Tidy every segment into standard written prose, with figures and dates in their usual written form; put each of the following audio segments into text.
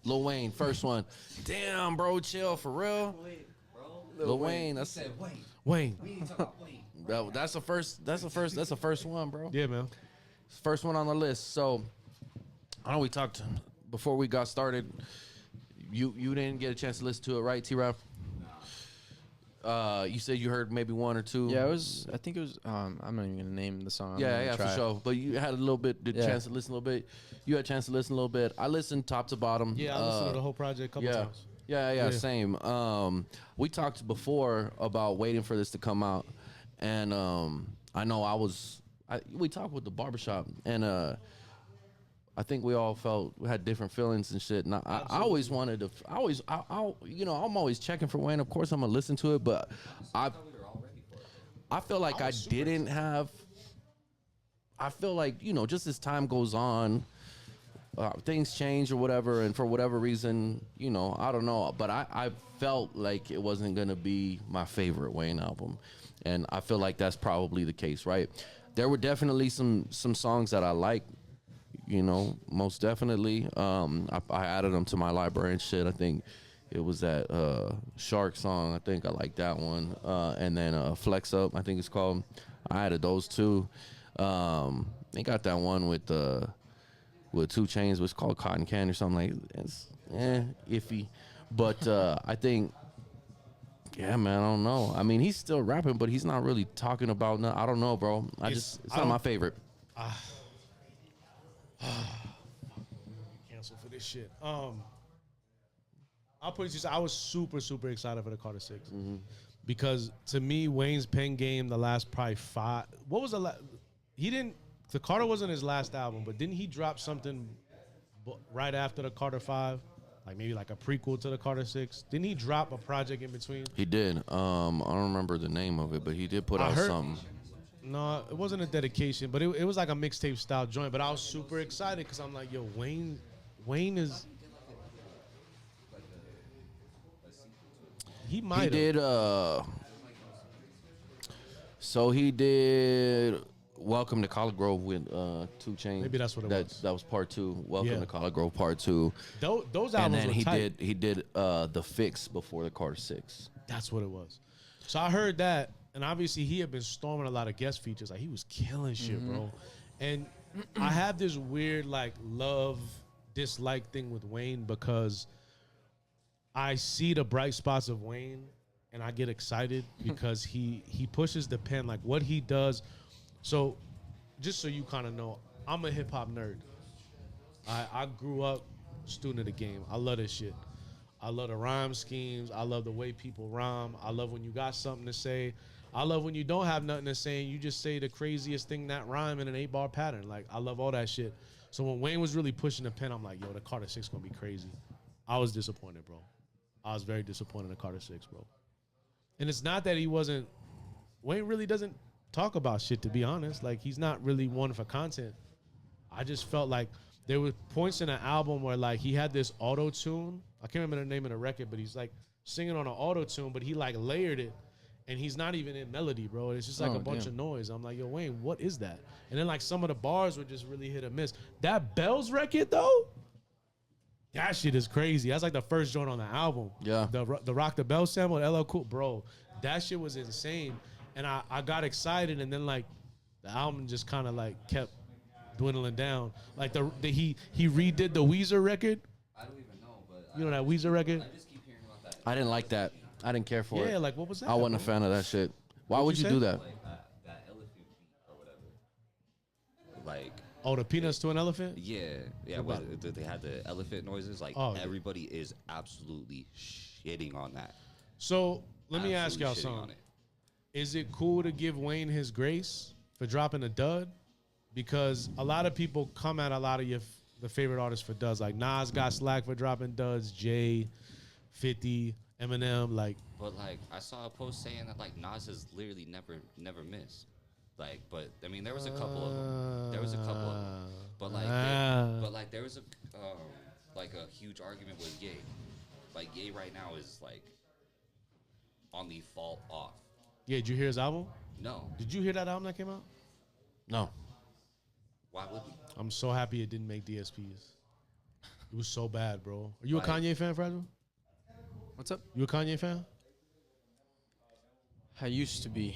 Lil Wayne, first one. Damn, bro, chill for real. Lil Wayne, that's Wayne. that's the first. That's the first one, bro. Yeah, man. First one on the list. So I know we talked before we got started. You didn't get a chance to listen to it, right, T-Rap? You said you heard maybe one or two. Yeah, it was. I think it was. I'm not even gonna name the song. Yeah, for sure. But you had a little bit, chance to listen a little bit. You had a chance to listen a little bit. I listened top to bottom. Yeah, I listened to the whole project a couple times. Yeah, same. We talked before about waiting for this to come out, and I know we talked with the barbershop, and I think we all had different feelings and shit. And I always wanted to. I'm always checking for Wayne. Of course, I'm gonna listen to it, but I feel like I didn't have. I feel like just as time goes on. Things change or whatever, and for whatever reason, I don't know. But I felt like it wasn't gonna be my favorite Wayne album, and I feel like that's probably the case, right? There were definitely some songs that I liked, most definitely. I added them to my library and shit. I think it was that Shark song. I think I like that one, and then Flex Up, I think it's called. I added those two. They got that one with 2 Chainz, was called Cotton Candy or something like. It's iffy, but I think, yeah, man, I don't know. I mean, he's still rapping, but he's not really talking about. I don't know, bro. It's not my favorite. Cancel for this shit. I'll put it just. I was super excited for the Carter 6 because to me, Wayne's pen game the last probably 5. What was the last? He didn't. The Carter wasn't his last album, but didn't he drop something right after the Carter 5? Like maybe like a prequel to the Carter 6? Didn't he drop a project in between? He did. I don't remember the name of it, but he did put out something. No, it wasn't a dedication, but it was like a mixtape style joint. But I was super excited because I'm like, yo, Wayne is... He might have. He did... So he did... Welcome to Collard Grove with 2 Chainz. Maybe that's what it was. That was part 2. Welcome to Collard Grove part 2. Those albums and then were tight. he did The Fix before the Carter 6. That's what it was. So I heard that, and obviously he had been storming a lot of guest features. Like he was killing shit, bro. And I have this weird like love dislike thing with Wayne because I see the bright spots of Wayne and I get excited because he pushes the pen, like what he does. So, just so you kind of know, I'm a hip-hop nerd. I grew up student of the game. I love this shit. I love the rhyme schemes. I love the way people rhyme. I love when you got something to say. I love when you don't have nothing to say and you just say the craziest thing that rhyme in an 8-bar pattern. Like, I love all that shit. So when Wayne was really pushing the pen, I'm like, yo, the Carter 6 gonna be crazy. I was disappointed, bro. I was very disappointed in the Carter 6, bro. And it's not that he wasn't... Wayne really doesn't talk about shit, to be honest. Like, he's not really one for content. I just felt like there were points in the album where, like, he had this auto-tune. I can't remember the name of the record, but he's, like, singing on an auto-tune, but he, like, layered it, and he's not even in melody, bro. It's just, like, a bunch of noise. I'm like, yo, Wayne, what is that? And then, like, some of the bars were just really hit or miss. That Bells record, though, that shit is crazy. That's, like, the first joint on the album. Yeah. The Rock the Bell sample, LL Cool. Bro, that shit was insane. And I got excited, and then, like, the album just kind of, like, kept dwindling down. Like, he redid the Weezer record. I don't even know, but... You know that Weezer record? I just keep hearing about that. I didn't like that. I didn't care for it. Yeah, like, what was that? I wasn't a fan of that shit. Why would you do that? Like, Like, Oh, the peanuts to an elephant? yeah. They had the elephant noises. Like, everybody is absolutely shitting on that. So let me ask y'all Absolutely shitting on something. it. Is it cool to give Wayne his grace for dropping a dud? Because a lot of people come at a lot of the favorite artists for duds. Like Nas got slack for dropping duds. Jay, 50, Eminem. Like, but like I saw a post saying that like Nas has literally never missed. Like, but I mean, there was a couple of them. There was a couple of them. But like, there was a huge argument with Ye. Like Ye right now is like on the fall off. Yeah, did you hear his album? No. Did you hear that album that came out? No. Why would we? I'm so happy it didn't make DSPs. It was so bad, bro. Are you a Like- Kanye fan, Fragile? What's up? You a Kanye fan? I used to be.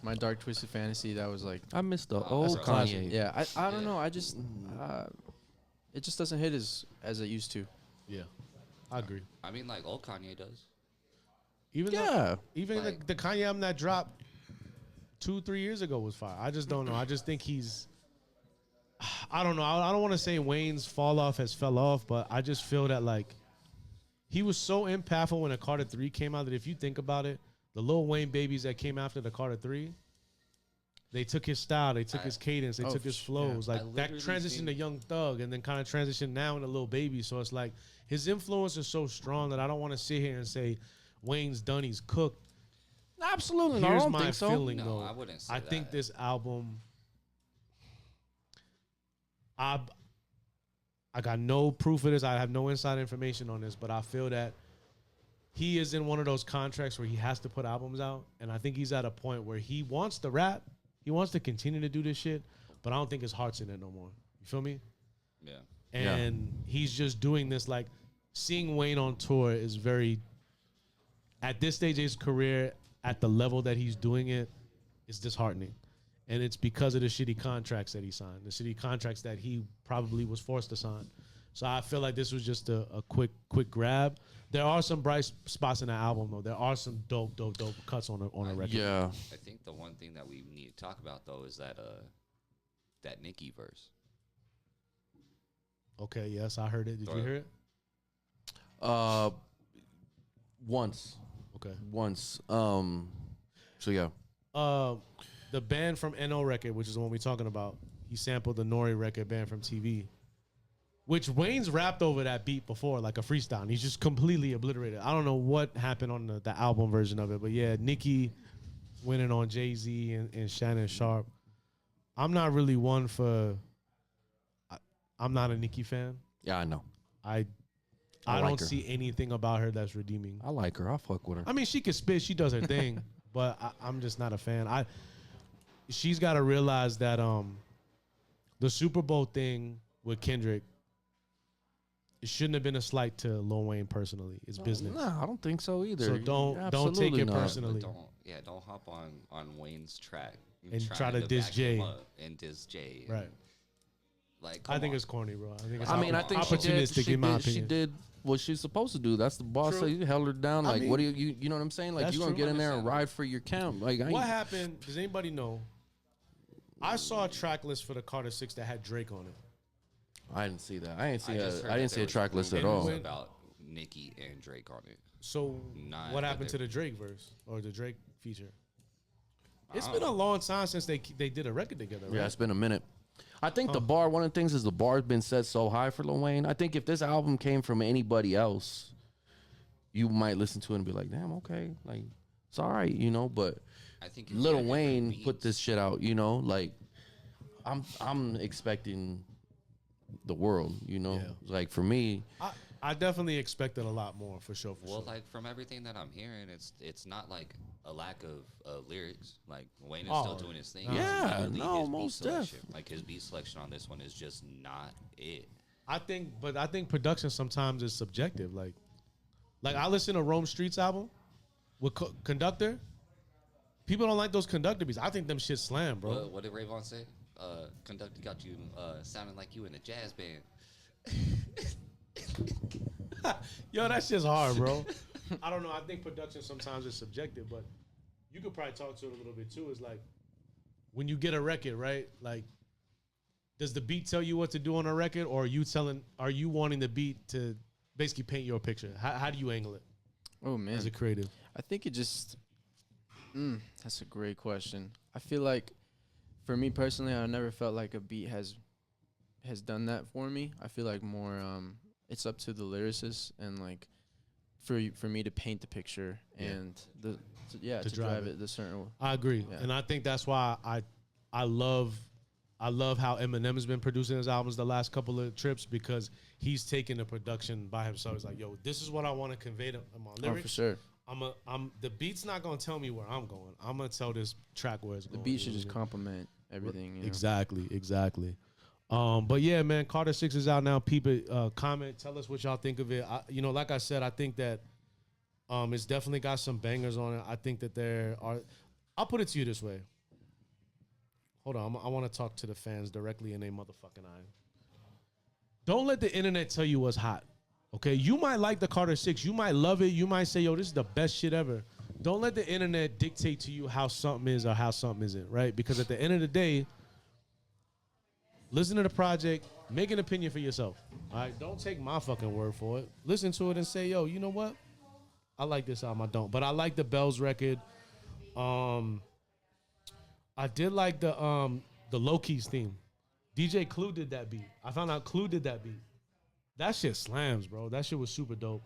My Dark Twisted Fantasy, that was like, I missed the That's old a classic. Kanye. yeah, I don't Yeah. know. I just, it just doesn't hit as it used to. Yeah, I agree. I mean, like old Kanye does. Even Yeah. even Like- the Kanye album that dropped 2-3 years ago was fire. I just don't know. I just think he's. I don't know. I don't want to say Wayne's fall off has fell off, but I just feel that like he was so impactful when the Carter 3 came out that if you think about it, the Lil Wayne babies that came after the Carter 3, they took his style, they took his cadence, they took his flows. Like I that literally transition to think- Young Thug and then kind of transitioned now into Lil Baby. So it's like his influence is so strong that I don't want to sit here and say Wayne's done, he's cooked. Absolutely. No, I Here's don't my think so. feeling No, though. I wouldn't say I think that. this album, I got no proof of this. I have no inside information on this, but I feel that he is in one of those contracts where he has to put albums out, and I think he's at a point where he wants to rap, he wants to continue to do this shit, but I don't think his heart's in it no more. You feel me? Yeah. And he's just doing this. Like seeing Wayne on tour is very, at this stage of his career, at the level that he's doing it, is disheartening. And it's because of the shitty contracts that he signed, the shitty contracts that he probably was forced to sign. So I feel like this was just a quick grab. There are some bright spots in the album though. There are some dope cuts on a record. Yeah. I think the one thing that we need to talk about though is that Nicki verse. Okay, yes, I heard it. Did you Right. hear it? Once. Okay. Once. So yeah. The band from NO record, which is the one we're talking about, he sampled the Nori record, Band from TV, which Wayne's rapped over that beat before, like a freestyle. And he's just completely obliterated. I don't know what happened on the album version of it, but yeah, Nicki winning on Jay-Z and Shannon Sharp. I'm not really one for. I'm not a Nicki fan. Yeah, I know. I I like don't her. see anything about her that's redeeming. I like her. I fuck with her. I mean, she can spit. She does her thing, but I'm just not a fan. She's got to realize that the Super Bowl thing with Kendrick, it shouldn't have been a slight to Lil Wayne personally. It's business. No, I don't think so either. So don't take Absolutely it not. personally. Don't hop on Wayne's track And trying try to diss back Jay. him up and diss Jay. And, Right. Like, I come think on. it's corny, bro. I think it's I mean, I think she opportunistic did, in my she opinion. did what she's supposed to do. That's the boss. True. So you held her down. I Like, mean, what do you know what I'm saying? Like, that's you gonna true. get in there and Understandable. ride for your camp. Like, I What ain't, happened? Does anybody know? I saw a track list for the Carter 6 that had Drake on it. I didn't see that. I didn't see just heard I that didn't see there a was track list at rumors all. about Nicki and Drake on it. So Not what that happened to they- the Drake verse or the Drake feature? It's I been don't a long time since they did a record together, right? Yeah, it's been a minute. I think the bar. One of the things is the bar's been set so high for Lil Wayne. I think if this album came from anybody else, you might listen to it and be like, "Damn, okay, like it's all right," you know. But I think if you Lil had different Wayne beats- put this shit out, you know. Like I'm expecting the world, you know. Yeah. Like for me, I definitely expected a lot more for sure. Well, like from everything that I'm hearing, it's not like a lack of lyrics. Like Wayne is still doing his thing. It's Yeah, literally no, his beat most selection. Like his beat selection on this one is just not it. I think production sometimes is subjective. Like I listen to Rome Street's album with Conductor. People don't like those Conductor beats. I think them shit slam, bro. What did Rayvon say? Conductor got you sounding like you in a jazz band. Yo, that shit's hard, bro. I don't know. I think production sometimes is subjective, but you could probably talk to it a little bit too. It's like when you get a record, right? Like, does the beat tell you what to do on a record, or are you wanting the beat to basically paint your picture? How do you angle it? Oh man, as a creative, I think it just. That's a great question. I feel like, for me personally, I never felt like a beat has done that for me. I feel like more it's up to the lyricist and like for me to paint the picture and to drive it the certain way. I agree, and I think that's why I love how Eminem's been producing his albums the last couple of trips, because he's taking the production by himself. He's like, yo, this is what I want to convey to my lyrics. Oh, for sure. The beat's not gonna tell me where I'm going. I'm gonna tell this track where it's going. The beat should just complement everything. You know? Exactly. But yeah, man, Carter 6 is out now. Peep it, comment, tell us what y'all think of it. Like I said, I think that it's definitely got some bangers on it. I think that I'll put it to you this way. Hold on, I want to talk to the fans directly in their motherfucking eye. Don't let the internet tell you what's hot. Okay, you might like the Carter 6. You might love it. You might say, yo, this is the best shit ever. Don't let the internet dictate to you how something is or how something isn't, right? Because at the end of the day, listen to the project, make an opinion for yourself. All right, don't take my fucking word for it. Listen to it and say, yo, you know what? I like this album. I don't. But I like the Bells record. I did like the Low Keys theme. DJ Clue did that beat. I found out Clue did that beat. That shit slams, bro. That shit was super dope.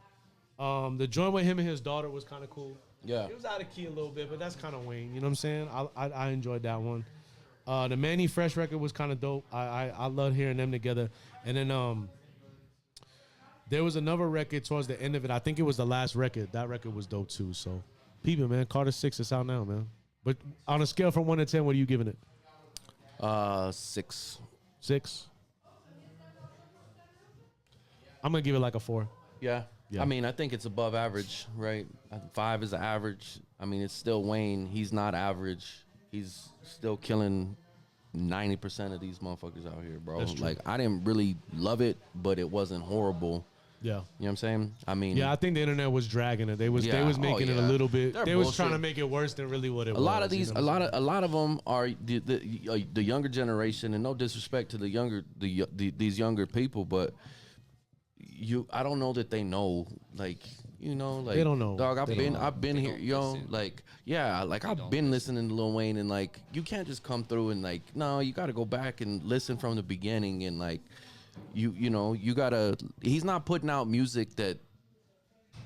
The joint with him and his daughter was kind of cool. Yeah. It was out of key a little bit, but that's kind of Wayne. You know what I'm saying? I enjoyed that one. The Manny Fresh record was kind of dope. I loved hearing them together. And then there was another record towards the end of it. I think it was the last record. That record was dope too. So, peep it, man. Carter 6 is out now, man. But on a scale from 1 to 10, what are you giving it? 6. 6? I'm going to give it like a 4. Yeah. I mean, I think it's above average, right? 5 is an average. I mean, it's still Wayne. He's not average. He's still killing 90% of these motherfuckers out here, bro. Like, I didn't really love it, but it wasn't horrible. Yeah. You know what I'm saying? I mean, I think the internet was dragging it. They was making it a little bit. They was trying to make it worse than really what it was. A lot of these, a lot of them are the younger generation, and no disrespect to these younger people, but I don't know that they know, like, you know, like, they don't know. Dog, I've been here, yo, like, yeah, like, I've been listening to Lil Wayne, and like, you can't just come through and like, no, you got to go back and listen from the beginning, and like, you know, you gotta. He's not putting out music that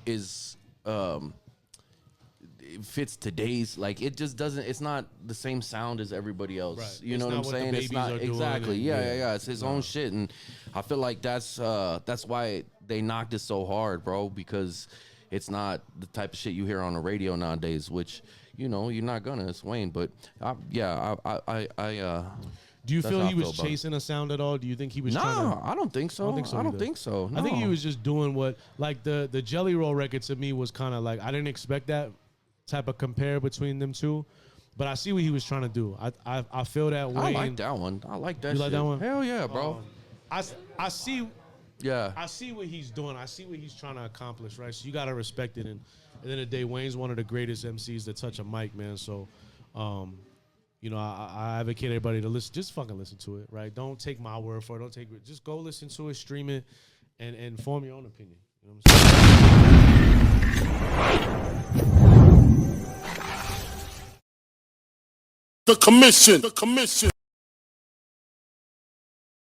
is fits today's, like, it just doesn't. It's not the same sound as everybody else. Right. You know what I'm saying? It's not exactly. Yeah. It's his own shit, and I feel like that's why they knocked it so hard, bro. Because it's not the type of shit you hear on the radio nowadays. Which, you know, you're not gonna. It's Wayne, but do you feel he was chasing a sound at all? Do you think he was trying to... I don't think so. I don't think so. No. I think he was just doing what... Like, the Jelly Roll record to me was kind of like... I didn't expect that type of compare between them two. But I see what he was trying to do. I feel that Wayne... I like that one. I like that shit. You like that one? Hell yeah, bro. I see... Yeah. I see what he's doing. I see what he's trying to accomplish, right? So you got to respect it. And at the end of the day, Wayne's one of the greatest MCs to touch a mic, man. So... you know, I advocate everybody to listen. Just fucking listen to it, right? Don't take my word for it. Just go listen to it, stream it, and form your own opinion. You know what I'm saying? The Commission.